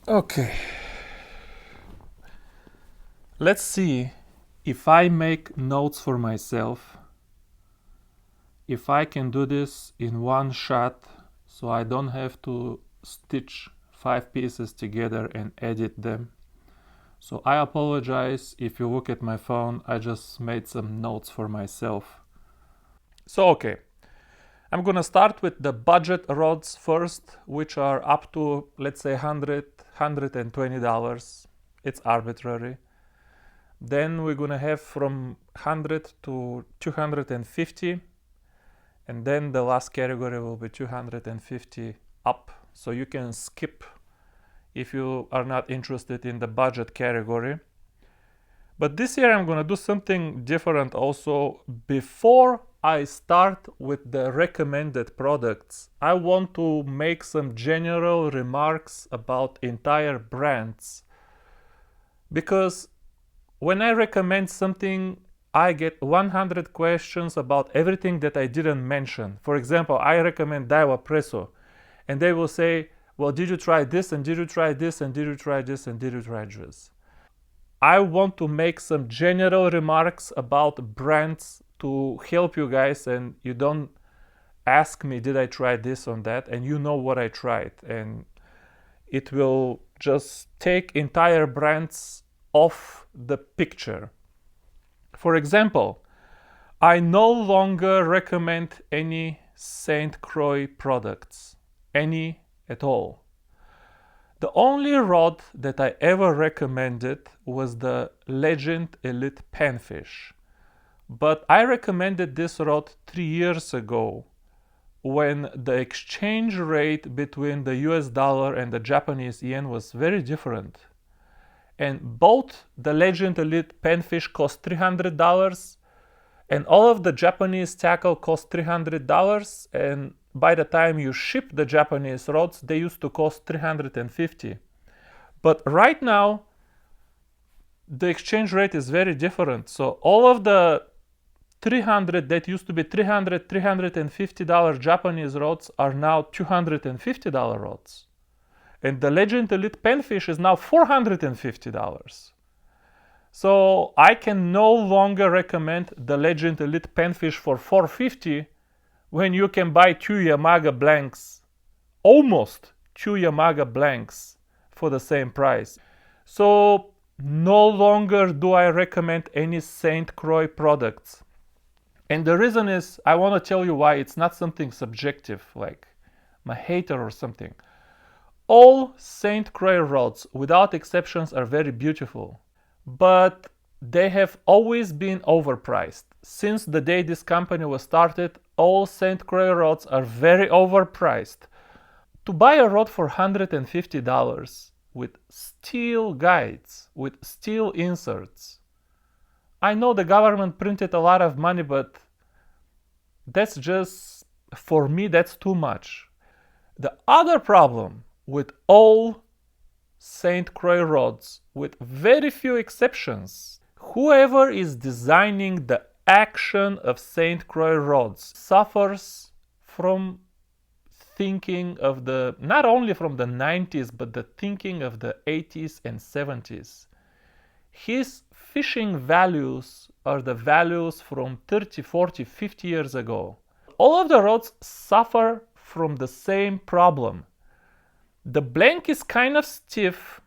Okay, let's see if I make notes for myself, if I can do this in one shot so I don't have to stitch 5 pieces together and edit them. So I apologize if you look at my phone, I just made some notes for myself. So okay, I'm gonna start with the budget rods first, which are up to, let's say, $120. It's arbitrary. Then we're gonna have from 100 to 250, and then the last category will be 250 up. So you can skip if you are not interested in the budget category. But this year I'm gonna do something different also. Before I start with the recommended products, I want to make some general remarks about entire brands, because when I recommend something, I get 100 questions about everything that I didn't mention. For example, I recommend Daiwa Presso, and they will say, well, did you try this, and did you try this, and did you try this, and did you try this? I want to make some general remarks about brands to help you guys, and you don't ask me, did I try this or that, and you know what I tried, and it will just take entire brands off the picture. For example, I no longer recommend any St. Croix products, any at all. The only rod that I ever recommended was the Legend Elite Panfish. But I recommended this rod 3 years ago when the exchange rate between the US dollar and the Japanese yen was very different. And both the Legend Elite Panfish cost $300 and all of the Japanese tackle cost $300, and by the time you ship the Japanese rods, they used to cost $350. But right now, the exchange rate is very different. So all of the 300 that used to be $350 Japanese rods are now $250 rods. And the Legend Elite Panfish is now $450. So I can no longer recommend the Legend Elite Panfish for $450 when you can buy 2 Yamaga blanks, almost 2 Yamaga blanks for the same price. So no longer do I recommend any St. Croix products. And the reason is, I want to tell you why. It's not something subjective, like I'm a hater or something. All St. Croix rods, without exceptions, are very beautiful, but they have always been overpriced. Since the day this company was started, all St. Croix rods are very overpriced. To buy a rod for $150 with steel guides, with steel inserts, I know the government printed a lot of money, but that's just, for me, that's too much. The other problem with all St. Croix rods, with very few exceptions, whoever is designing the action of St. Croix rods suffers from thinking of the, not only from the 90s, but the thinking of the 80s and 70s. His fishing values are the values from 30, 40, 50 years ago. All of the rods suffer from the same problem. The blank is kind of stiff,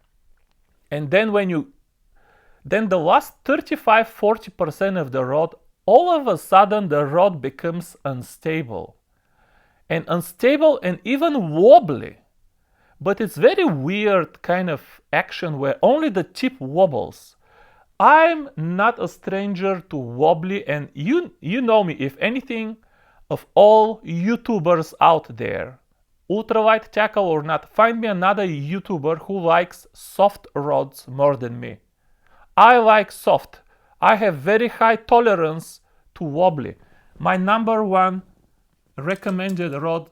and then then the last 35-40% of the rod, all of a sudden the rod becomes unstable and even wobbly. But it's very weird kind of action where only the tip wobbles. I'm not a stranger to wobbly, and you know me, if anything, of all YouTubers out there, ultralight tackle or not, find me another YouTuber who likes soft rods more than me. I like soft. I have very high tolerance to wobbly. My number one recommended rod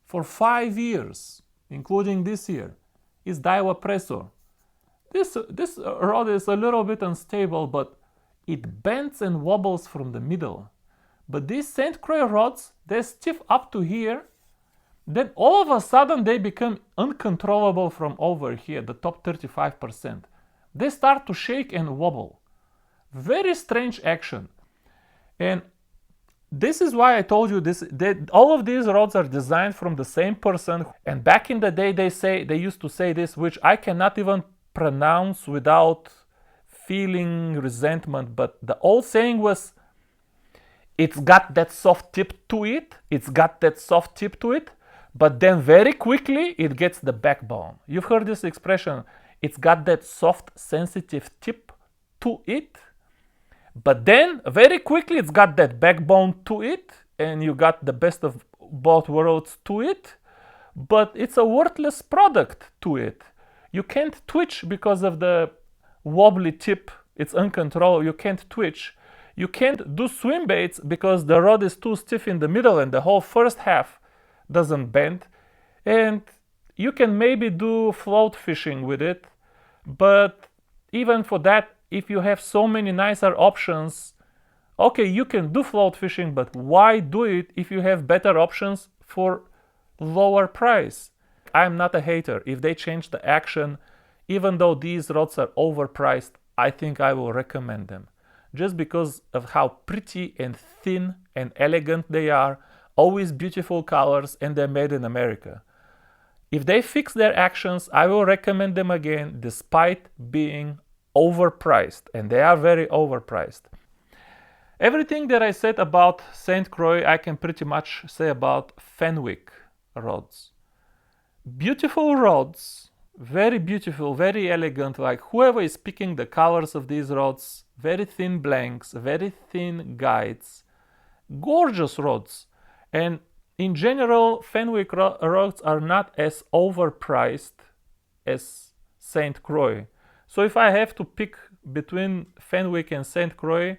for 5 years, including this year, is Daiwa Presso. This rod is a little bit unstable, but it bends and wobbles from the middle. But these St. Croix rods, they're stiff up to here. then all of a sudden they become uncontrollable from over here, the top 35%. They start to shake and wobble. Very strange action. And this is why I told you this, that all of these rods are designed from the same person. And back in the day, they used to say this, which I cannot even pronounce without feeling resentment. But the old saying was, it's got that soft tip to it. It's got that soft tip to it. But then very quickly, it gets the backbone. You've heard this expression. It's got that soft, sensitive tip to it. But then very quickly, it's got that backbone to it. And you got the best of both worlds to it. But it's a worthless product to it. You can't twitch because of the wobbly tip. It's uncontrollable. You can't twitch. You can't do swim baits because the rod is too stiff in the middle and the whole first half doesn't bend. And you can maybe do float fishing with it. But even for that, if you have so many nicer options, okay, you can do float fishing, but why do it if you have better options for lower price? I'm not a hater. If they change the action, even though these rods are overpriced, I think I will recommend them. Just because of how pretty and thin and elegant they are, always beautiful colors, and they're made in America. If they fix their actions, I will recommend them again, despite being overpriced, and they are very overpriced. Everything that I said about St. Croix, I can pretty much say about Fenwick rods. Beautiful rods, very beautiful, very elegant, like whoever is picking the colors of these rods, very thin blanks, very thin guides, gorgeous rods. And in general, Fenwick rods are not as overpriced as St. Croix. So if I have to pick between Fenwick and St. Croix,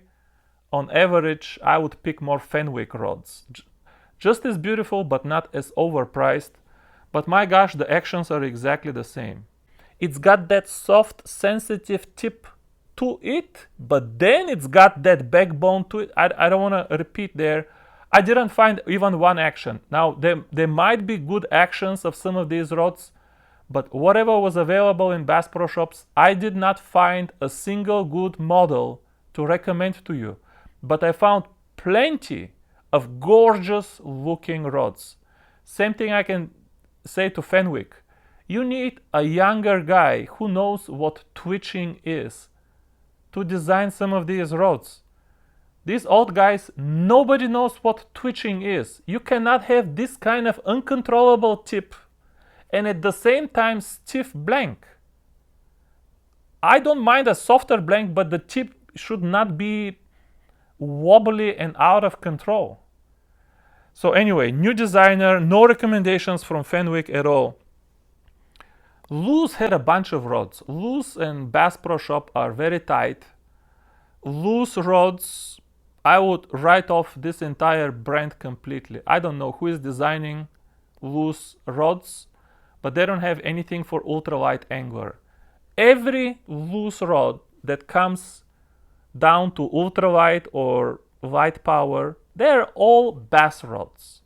on average, I would pick more Fenwick rods. Just as beautiful, but not as overpriced. But my gosh, the actions are exactly the same. It's got that soft, sensitive tip to it, but then it's got that backbone to it. I don't want to repeat there. I didn't find even one action. Now, there might be good actions of some of these rods, but whatever was available in Bass Pro Shops, I did not find a single good model to recommend to you. But I found plenty of gorgeous looking rods. Same thing I can say to Fenwick. You need a younger guy who knows what twitching is to design some of these rods. These old guys, nobody knows what twitching is. You cannot have this kind of uncontrollable tip and at the same time stiff blank. I don't mind a softer blank, but the tip should not be wobbly and out of control. So anyway, new designer, no recommendations from Fenwick at all. Lew's had a bunch of rods. Lew's and Bass Pro Shop are very tight. Lew's rods, I would write off this entire brand completely. I don't know who is designing Lew's rods, but they don't have anything for ultralight angler. Every Lew's rod that comes down to ultralight or light power, they're all bass rods.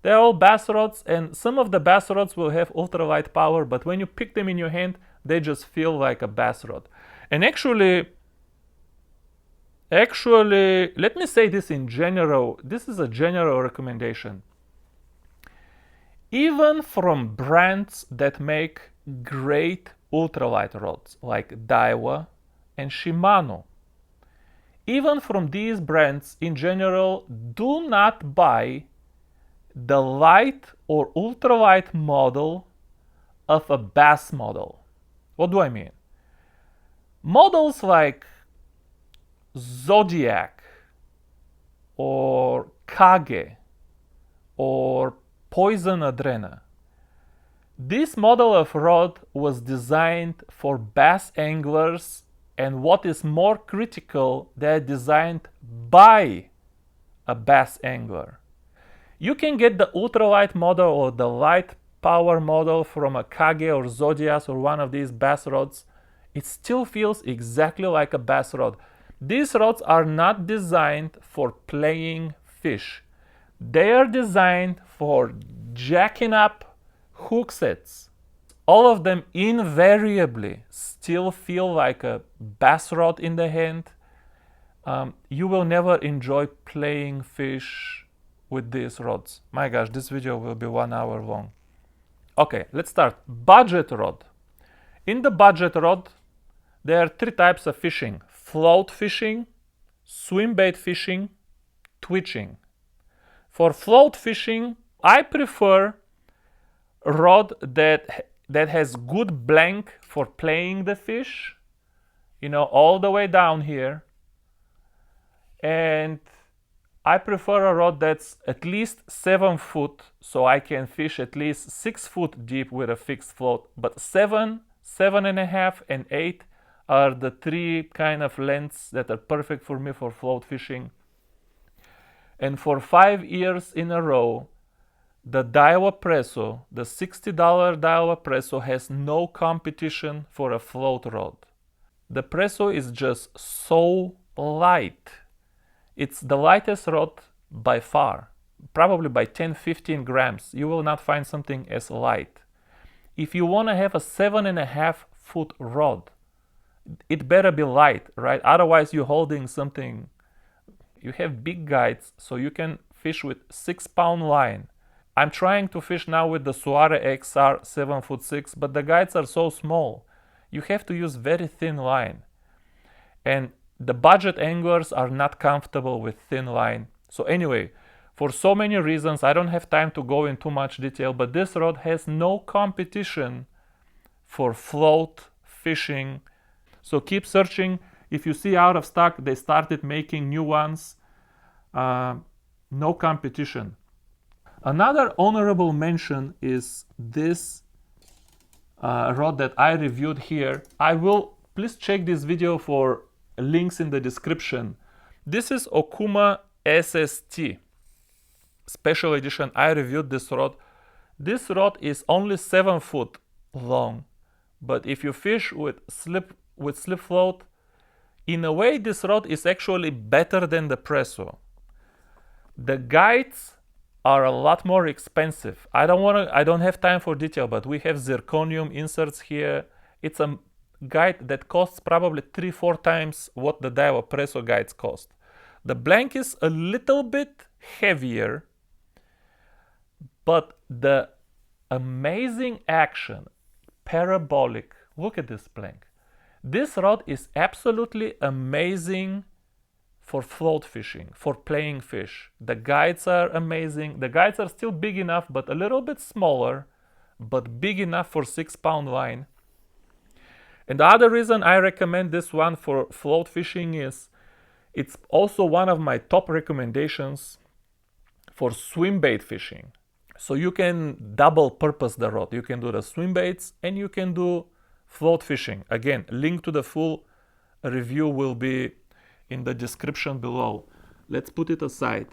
They're all bass rods, and some of the bass rods will have ultralight power, but when you pick them in your hand, they just feel like a bass rod. And actually, let me say this in general. This is a general recommendation. Even from brands that make great ultralight rods, like Daiwa and Shimano, even from these brands in general, do not buy the light or ultralight model of a bass model. What do I mean? Models like Zodiac or Kage or Poison Adrena. This model of rod was designed for bass anglers, and what is more critical, they're designed by a bass angler. You can get the ultralight model or the light power model from a Kage or Zodiac or one of these bass rods. It still feels exactly like a bass rod. These rods are not designed for playing fish. They are designed for jacking up hook sets. All of them invariably still feel like a bass rod in the hand. You will never enjoy playing fish with these rods. My gosh, this video will be 1 hour long. Okay, let's start. Budget rod. In the budget rod, there are 3 types of fishing: float fishing, swim bait fishing, twitching. For float fishing, I prefer a rod that has good blank for playing the fish, you know, all the way down here. And I prefer a rod that's at least 7 foot, so I can fish at least 6 foot deep with a fixed float. But 7, 7.5, and 8 are the 3 kind of lengths that are perfect for me for float fishing. And for 5 years in a row, the Daiwa Presso, the $60 Daiwa Presso, has no competition for a float rod. The Presso is just so light. It's the lightest rod by far, probably by 10-15 grams. You will not find something as light. If you want to have a 7.5 foot rod, it better be light, right? Otherwise you're holding something. You have big guides, so you can fish with 6-pound line. I'm trying to fish now with the Suare XR 7'6", but the guides are so small. You have to use very thin line. And the budget anglers are not comfortable with thin line. So anyway, for so many reasons, I don't have time to go in too much detail, but this rod has no competition for float fishing. So keep searching. If you see out of stock, they started making new ones. No competition. Another honorable mention is this rod that I reviewed here. Please check this video for links in the description. This is Okuma SST special edition. I reviewed this rod. This rod is only 7 foot long, but if you fish with slip float, in a way this rod is actually better than the Presso. The guides are a lot more expensive. I don't have time for detail, but we have zirconium inserts here. It's a guide that costs probably 3-4 times what the Daiwa Presso guides cost. The blank is a little bit heavier, but the amazing action, parabolic, look at this blank. This rod is absolutely amazing for float fishing, for playing fish. The guides are amazing. The guides are still big enough, but a little bit smaller, but big enough for 6-pound line. And the other reason I recommend this one for float fishing is it's also one of my top recommendations for swim bait fishing. So you can double purpose the rod. You can do the swim baits and you can do float fishing. Again, link to the full review will be in the description below. Let's put it aside.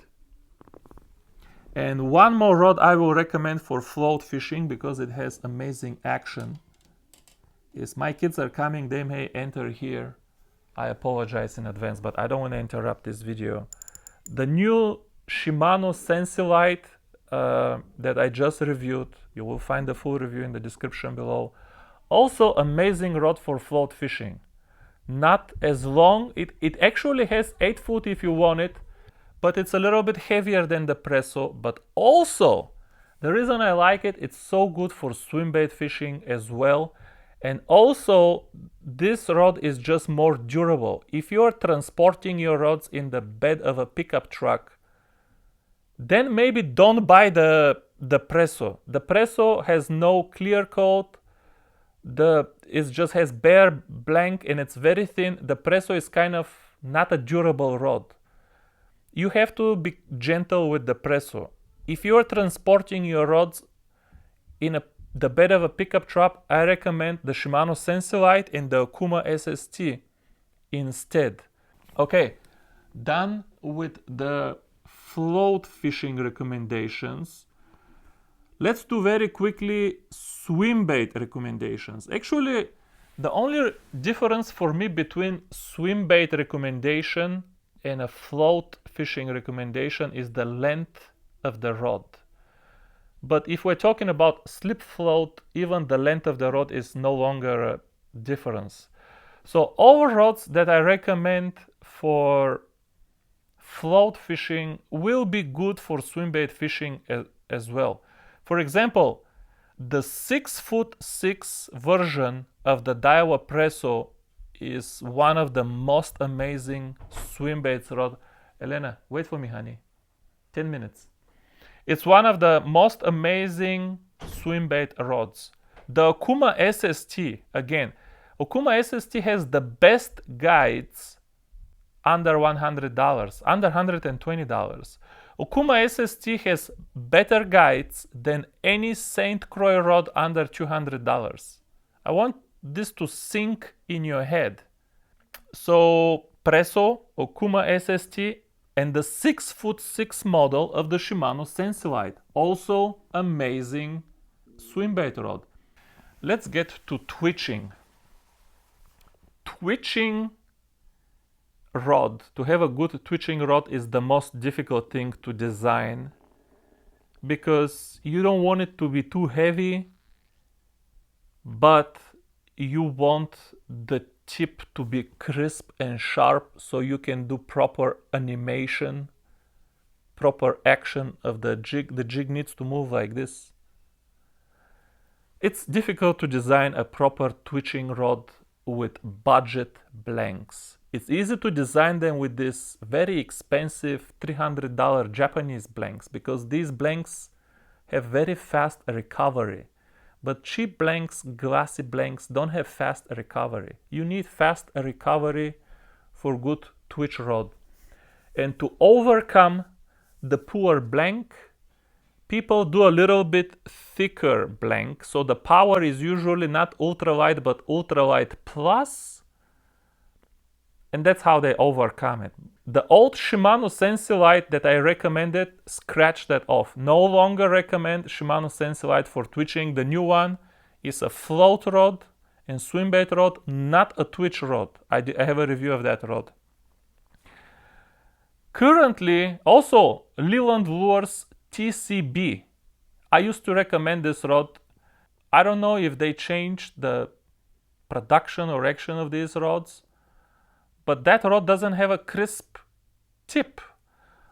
And one more rod I will recommend for float fishing because it has amazing action is, my kids are coming, they may enter here. I apologize in advance, but I don't want to interrupt this video. The new Shimano SensiLight that I just reviewed, you will find the full review in the description below. Also amazing rod for float fishing. Not as long, it actually has 8 foot if you want it, but it's a little bit heavier than the Presso. But also, the reason I like it, it's so good for swim bait fishing as well. And also, this rod is just more durable. If you are transporting your rods in the bed of a pickup truck, then maybe don't buy the Presso. The Presso has no clear coat. It just has bare blank and it's very thin. The Presso is kind of not a durable rod. You have to be gentle with the Presso. If you are transporting your rods in the bed of a pickup truck, I recommend the Shimano SensiLight and the Okuma SST instead. Okay, done with the float fishing recommendations. Let's do very quickly swim bait recommendations. Actually, the only difference for me between swim bait recommendation and a float fishing recommendation is the length of the rod. But if we're talking about slip float, even the length of the rod is no longer a difference. So all rods that I recommend for float fishing will be good for swimbait fishing as well. For example, the 6'6" version of the Daiwa Presso is one of the most amazing swimbaits rod. Elena, wait for me, honey. 10 minutes. It's one of the most amazing swimbait rods. The Okuma SST, again, Okuma SST has the best guides under $100, under $120. Okuma SST has better guides than any St. Croix rod under $200. I want this to sink in your head. So Presso, Okuma SST, and the 6'6" model of the Shimano SensiLight, also amazing swimbait rod. Let's get to twitching. Twitching rod, to have a good twitching rod is the most difficult thing to design because you don't want it to be too heavy, but you want the tip to be crisp and sharp so you can do proper animation, proper action of the jig. The jig needs to move like this. It's difficult to design a proper twitching rod with budget blanks. It's easy to design them with this very expensive $300 Japanese blanks because these blanks have very fast recovery. But cheap blanks, glassy blanks don't have fast recovery. You need fast recovery for good twitch rod. And to overcome the poor blank, people do a little bit thicker blank. So the power is usually not ultralight but ultralight plus. And that's how they overcome it. The old Shimano SensiLight that I recommended, scratch that off. No longer recommend Shimano SensiLight for twitching. The new one is a float rod and swimbait rod, not a twitch rod. I have a review of that rod. Currently, also Leland Lures TCB. I used to recommend this rod. I don't know if they changed the production or action of these rods, but that rod doesn't have a crisp tip.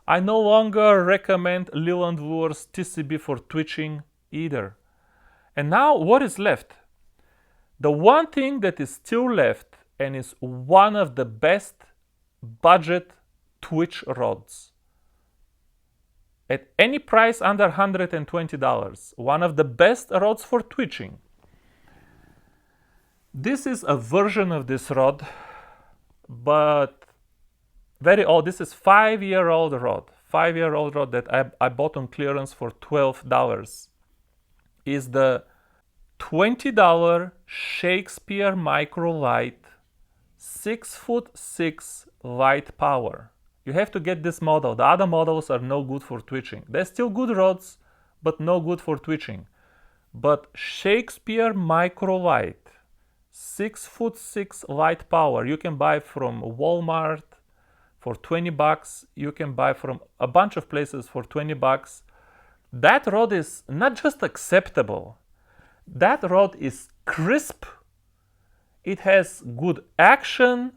I no longer recommend Leland Lures TCB for twitching either. And now what is left? The one thing that is still left and is one of the best budget twitch rods. At any price under $120, one of the best rods for twitching. This is a version of this rod, but very old. This is 5-year-old rod. 5-year-old rod that I bought on clearance for $12. Is the $20 Shakespeare Micro Light 6'6" light power. You have to get this model. The other models are no good for twitching. They're still good rods, but no good for twitching. But Shakespeare Micro Light 6'6" light power, you can buy from Walmart for $20. You can buy from a bunch of places for $20. That rod is not just acceptable. That rod is crisp. It has good action.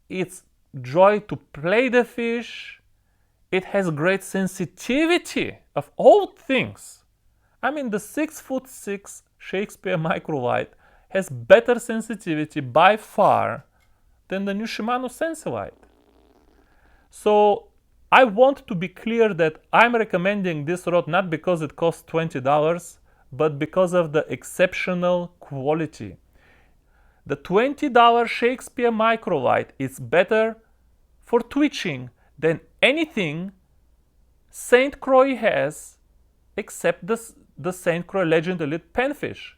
It's joy to play the fish. It has great sensitivity of all things. I mean, the 6'6" Shakespeare Micro Light has better sensitivity by far than the new Shimano SensiLight. So I want to be clear that I'm recommending this rod not because it costs $20, but because of the exceptional quality. The $20 Shakespeare Micro Light is better for twitching than anything St. Croix has except the St. Croix Legend Elite Panfish.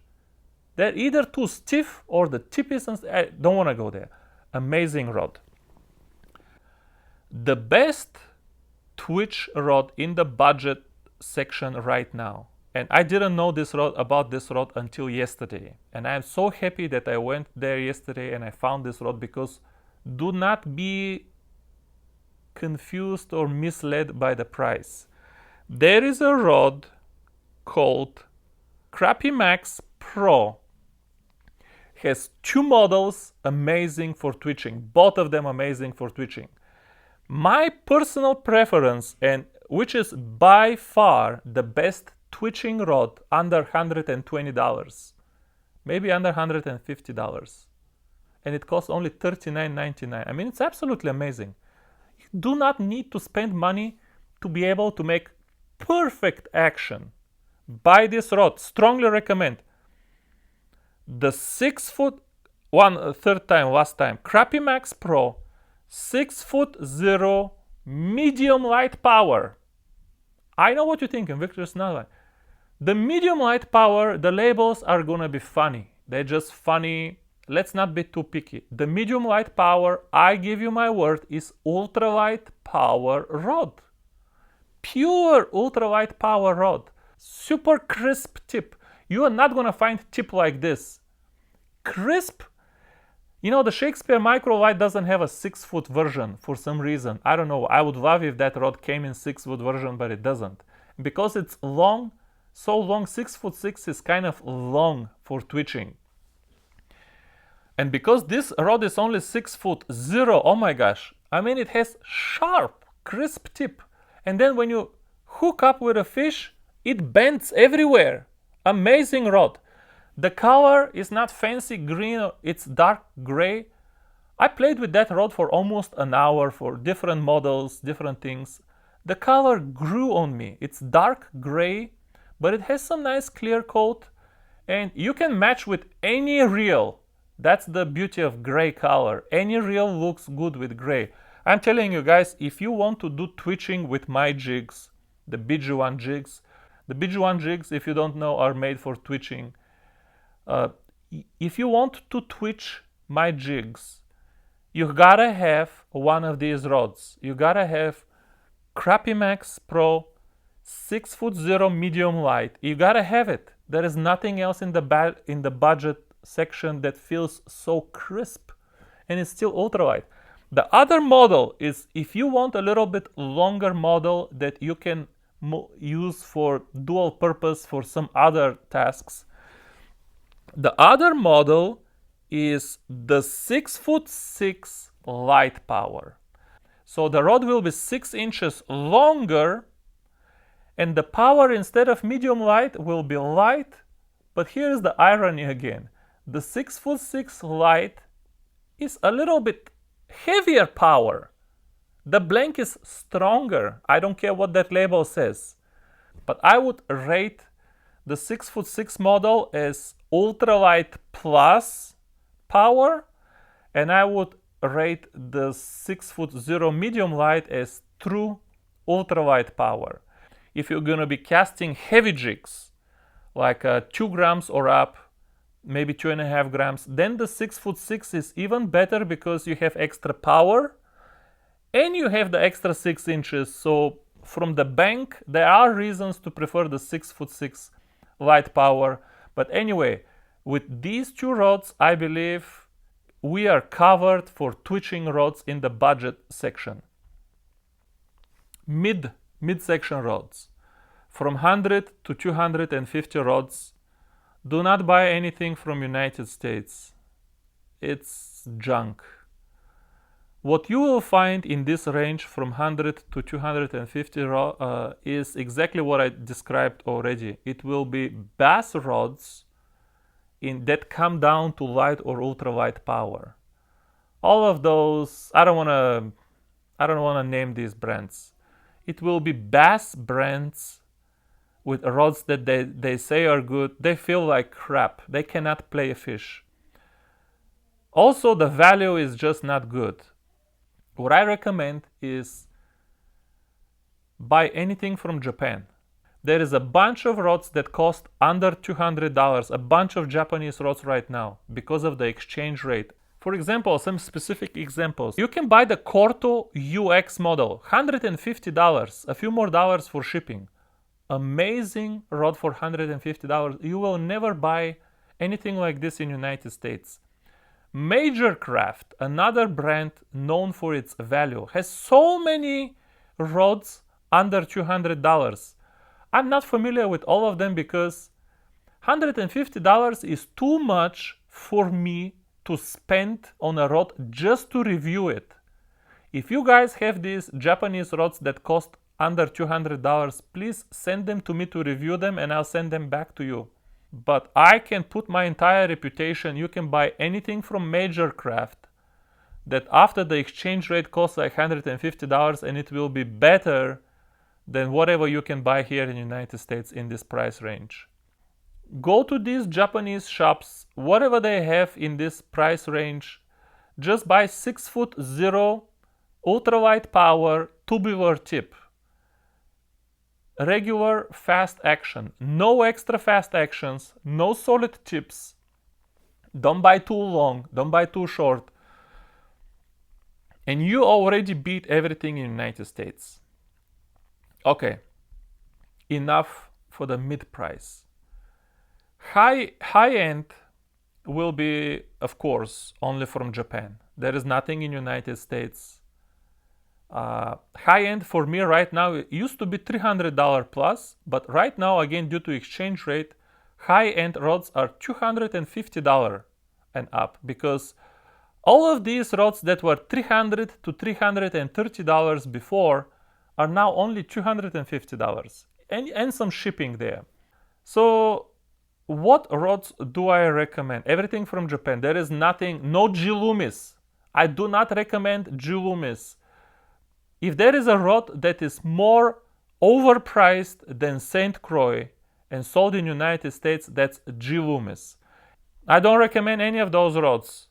They're either too stiff or the tip is... I don't want to go there. Amazing rod. The best twitch rod in the budget section right now. And I didn't know about this rod until yesterday. And I'm so happy that I went there yesterday and I found this rod, because do not be confused or misled by the price. There is a rod called Crappie Max Pro. Has two models, amazing for twitching, both of them amazing for twitching. My personal preference, and which is by far the best twitching rod, under $120, maybe under $150, and it costs only $39.99. I mean, it's absolutely amazing. You do not need to spend money to be able to make perfect action. Buy this rod, strongly recommend. The 6 foot, last time, Crappie Max Pro, 6'0", medium light power. I know what you're thinking, Victor, it's not like. The medium light power, the labels are gonna be funny. They're just funny. Let's not be too picky. The medium light power, I give you my word, is ultralight power rod. Pure ultralight power rod. Super crisp tip. You are not gonna find tip like this. Crisp. You know, the Shakespeare Microlight doesn't have a 6-foot version for some reason. I don't know. I would love if that rod came in 6-foot version, but it doesn't. Because it's long, so long, 6'6" is kind of long for twitching. And because this rod is only 6'0", oh my gosh, I mean, it has sharp, crisp tip. And then when you hook up with a fish, it bends everywhere. Amazing rod. The color is not fancy green, it's dark gray. I played with that rod for almost an hour for different models, different things. The color grew on me. It's dark gray, but it has some nice clear coat, and you can match with any reel. That's the beauty of gray color. Any reel looks good with gray. I'm telling you guys, if you want to do twitching with my jigs, the BG1 jigs, the BG1 jigs, if you don't know, are made for twitching. If you want to twitch my jigs, you gotta have one of these rods. You gotta have Crappie Max Pro 6'0" medium light. You gotta have it. There is nothing else in the budget section that feels so crisp, and it's still ultralight. The other model is, if you want a little bit longer model that you can use for dual purpose for some other tasks. The other model is the 6'6" light power. So the rod will be 6 inches longer, and the power, instead of medium light, will be light. But here's the irony again. The 6'6" light is a little bit heavier power. The blank is stronger. I don't care what that label says. But I would rate the 6'6" model as ultralight plus power, and I would rate the 6'0" medium light as true ultralight power. If you're gonna be casting heavy jigs, like 2 grams or up, maybe 2.5 grams, then the 6'6" is even better because you have extra power and you have the extra 6 inches. So from the bank, there are reasons to prefer the 6'6" light power. But anyway, with these two rods, I believe we are covered for twitching rods in the budget section. Mid-section rods. From 100 to 250 rods. Do not buy anything from United States. It's junk. What you will find in this range from 100 to 250 is exactly what I described already. It will be bass rods that come down to light or ultralight power. All of those, I don't want to name these brands. It will be bass brands with rods that they say are good. They feel like crap. They cannot play a fish. Also, the value is just not good. What I recommend is buy anything from Japan. There is a bunch of rods that cost under $200, a bunch of Japanese rods right now because of the exchange rate. For example, some specific examples. You can buy the Corto UX model, $150, a few more dollars for shipping. Amazing rod for $150. You will never buy anything like this in the United States. Major Craft, another brand known for its value, has so many rods under $200. I'm not familiar with all of them because $150 is too much for me to spend on a rod just to review it. If you guys have these Japanese rods that cost under $200, please send them to me to review them and I'll send them back to you. But I can put my entire reputation. You can buy anything from Major Craft that after the exchange rate costs like $150 and it will be better than whatever you can buy here in the United States in this price range. Go to these Japanese shops, whatever they have in this price range, just buy 6'0" ultralight power tubular tip. Regular fast action, no extra fast actions, no solid tips. Don't buy too long, don't buy too short. And you already beat everything in the United States. Okay, enough for the mid price. High end will be, of course, only from Japan. There is nothing in the United States. High end for me right now, it used to be $300 plus, but right now, again, due to exchange rate, high end rods are $250 and up, because all of these rods that were $300 to $330 before are now only $250 and some shipping there. So what rods do I recommend? Everything from Japan. There is nothing, no G Loomis. I do not recommend G Loomis. If there is a rod that is more overpriced than St. Croix and sold in the United States, that's G Loomis. I don't recommend any of those rods.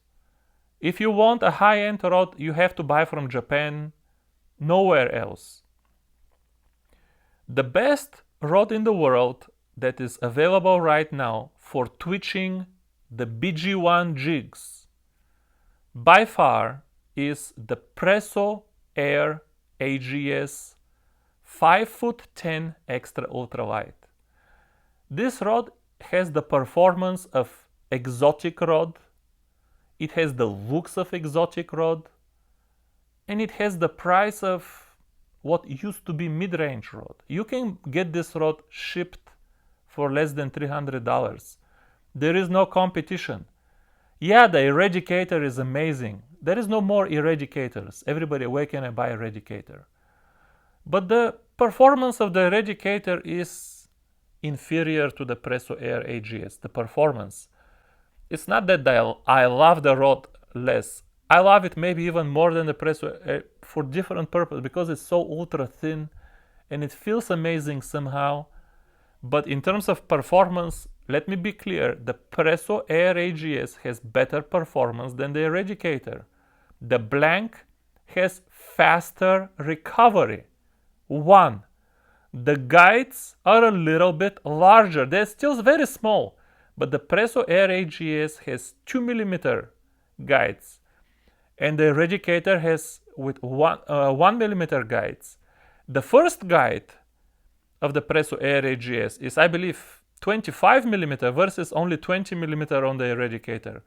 If you want a high-end rod, you have to buy from Japan, nowhere else. The best rod in the world that is available right now for twitching the BG1 jigs by far is the Presso Air AGS 5'10" extra ultralight. This rod has the performance of exotic rod, it has the looks of exotic rod, and it has the price of what used to be mid-range rod. You can get this rod shipped for less than $300. There is no competition. Yeah, the Eradicator is amazing. There is no more Eradicators. Everybody, where can I buy Eradicator? But the performance of the Eradicator is inferior to the Presso Air AGS. The performance. It's not that I love the rod less. I love it maybe even more than the Presso Air for different purpose, because it's so ultra thin and it feels amazing somehow. But in terms of performance, let me be clear, the Presso Air AGS has better performance than the Eradicator. The blank has faster recovery. One, the guides are a little bit larger. They're still very small, but the Presso Air AGS has 2mm guides, and the Eradicator has with 1mm guides. The first guide of the Presso Air AGS is, I believe, 25mm versus only 20mm on the Eradicator.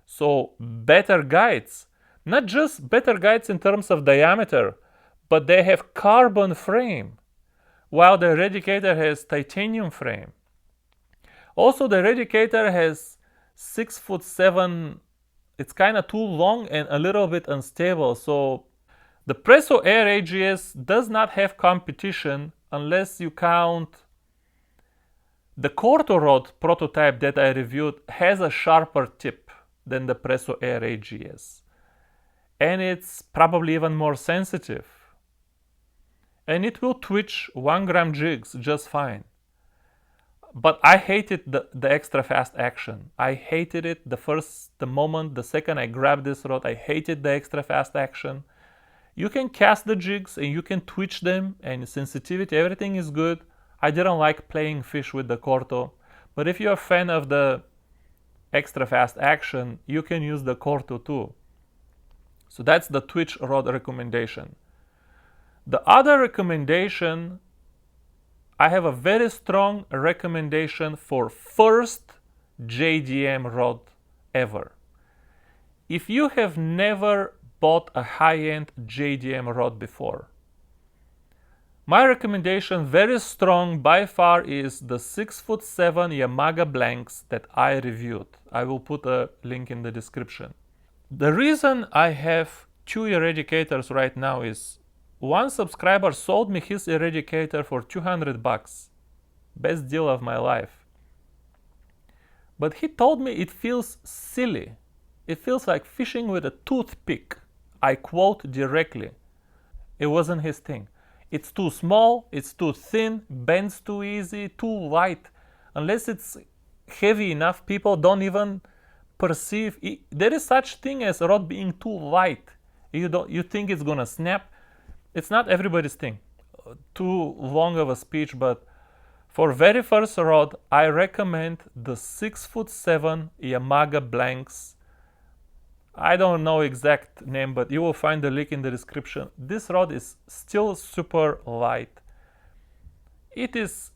So better guides, not just better guides in terms of diameter, but they have carbon frame, while the Eradicator has titanium frame. Also, the Eradicator has 6'7". It's kind of too long and a little bit unstable. So the Presso Air AGS does not have competition unless you count the Corto rod prototype that I reviewed has a sharper tip than the Presso Air AGS. And it's probably even more sensitive. And it will twitch 1-gram jigs just fine. But I hated the extra fast action. I hated it the second I grabbed this rod, I hated the extra fast action. You can cast the jigs and you can twitch them, and sensitivity, everything is good. I didn't like playing fish with the Corto, but if you're a fan of the extra fast action, you can use the Corto too. So that's the twitch rod recommendation. The other recommendation, I have a very strong recommendation for first JDM rod ever. If you have never bought a high-end JDM rod before, My recommendation, very strong by far, is the 6'7" Yamaga blanks that I reviewed. I will put a link in the description. The reason I have 2 eradicators right now is one subscriber sold me his eradicator for $200. Best deal of my life. But he told me it feels silly. It feels like fishing with a toothpick. I quote directly. It wasn't his thing. It's too small, it's too thin, bends too easy, too light. Unless it's heavy enough, people don't even perceive it. There is such thing as a rod being too light. You think it's gonna snap. It's not everybody's thing. Too long of a speech, but for very first rod, I recommend the 6'7" Yamaga blanks. I don't know exact name, but you will find the link in the description. This rod is still super light. It is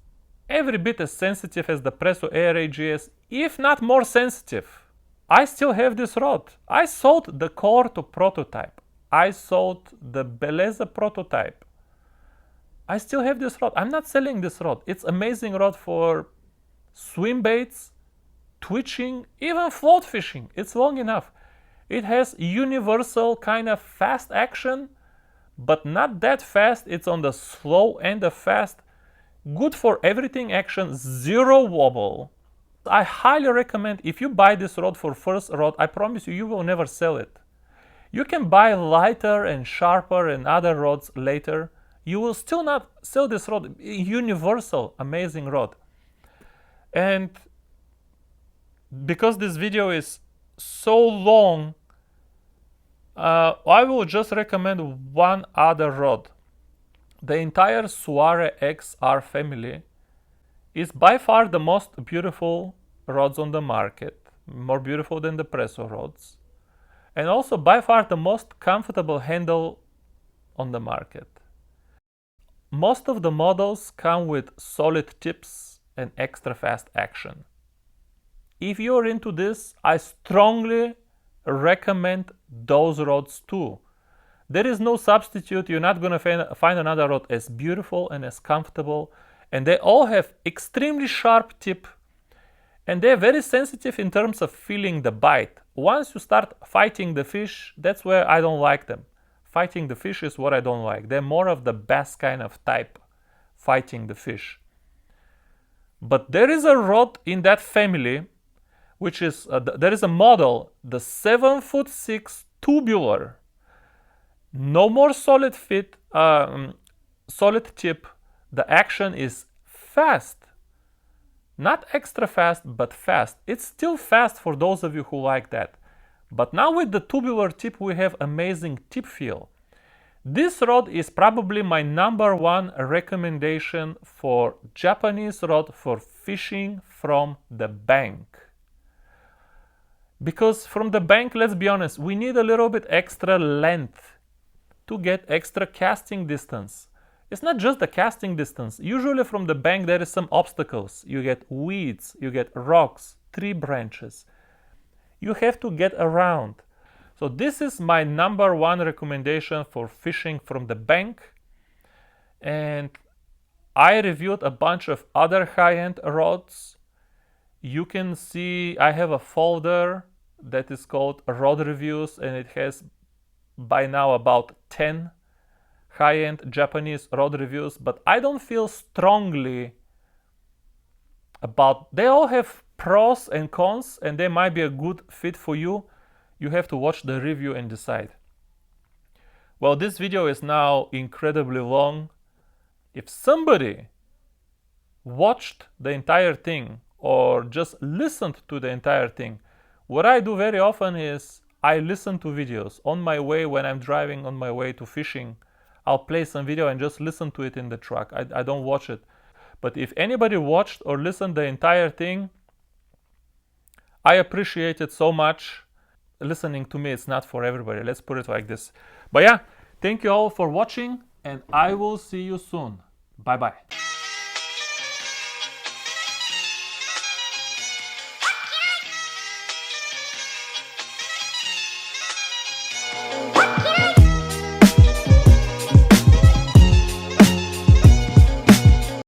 every bit as sensitive as the Presso Air AGS, if not more sensitive. I still have this rod. I sold the core to prototype. I sold the Beleza prototype. I still have this rod. I'm not selling this rod. It's amazing rod for swim baits, twitching, even float fishing. It's long enough. It has universal kind of fast action, but not that fast. It's on the slow end of fast. Good for everything action, zero wobble. I highly recommend, if you buy this rod for first rod, I promise you, you will never sell it. You can buy lighter and sharper and other rods later. You will still not sell this rod. Universal, amazing rod. And because this video is so long, I will just recommend one other rod. The entire Soare XR family is by far the most beautiful rods on the market, more beautiful than the Presso rods, and also by far the most comfortable handle on the market. Most of the models come with solid tips and extra fast action. If you're into this, I strongly recommend those rods too. There is no substitute. You're not going to find another rod as beautiful and as comfortable, and they all have extremely sharp tip, and they're very sensitive in terms of feeling the bite. Once you start fighting the fish, that's where I don't like them. Fighting the fish is what I don't like. They're more of the bass kind of type, fighting the fish. But there is a rod in that family, which is, there is a model, the 7'6" tubular. No more solid fit, solid tip. The action is fast. Not extra fast, but fast. It's still fast for those of you who like that. But now with the tubular tip, we have amazing tip feel. This rod is probably my #1 recommendation for Japanese rod for fishing from the bank. Because from the bank, let's be honest, we need a little bit extra length to get extra casting distance. It's not just the casting distance. Usually from the bank there is some obstacles. You get weeds, you get rocks, tree branches. You have to get around. So this is my #1 recommendation for fishing from the bank. And I reviewed a bunch of other high-end rods. You can see I have a folder that is called Rod Reviews, and it has by now about 10 high-end Japanese rod reviews, but I don't feel strongly about, they all have pros and cons, and they might be a good fit for you. You have to watch the review and decide. Well, this video is now incredibly long. If somebody watched the entire thing or just listened to the entire thing, what I do very often is I listen to videos on my way when I'm driving on my way to fishing. I'll play some video and just listen to it in the truck. I don't watch it. But if anybody watched or listened the entire thing, I appreciate it so much. Listening to me, it's not for everybody. Let's put it like this. But yeah, thank you all for watching, and I will see you soon. Bye-bye.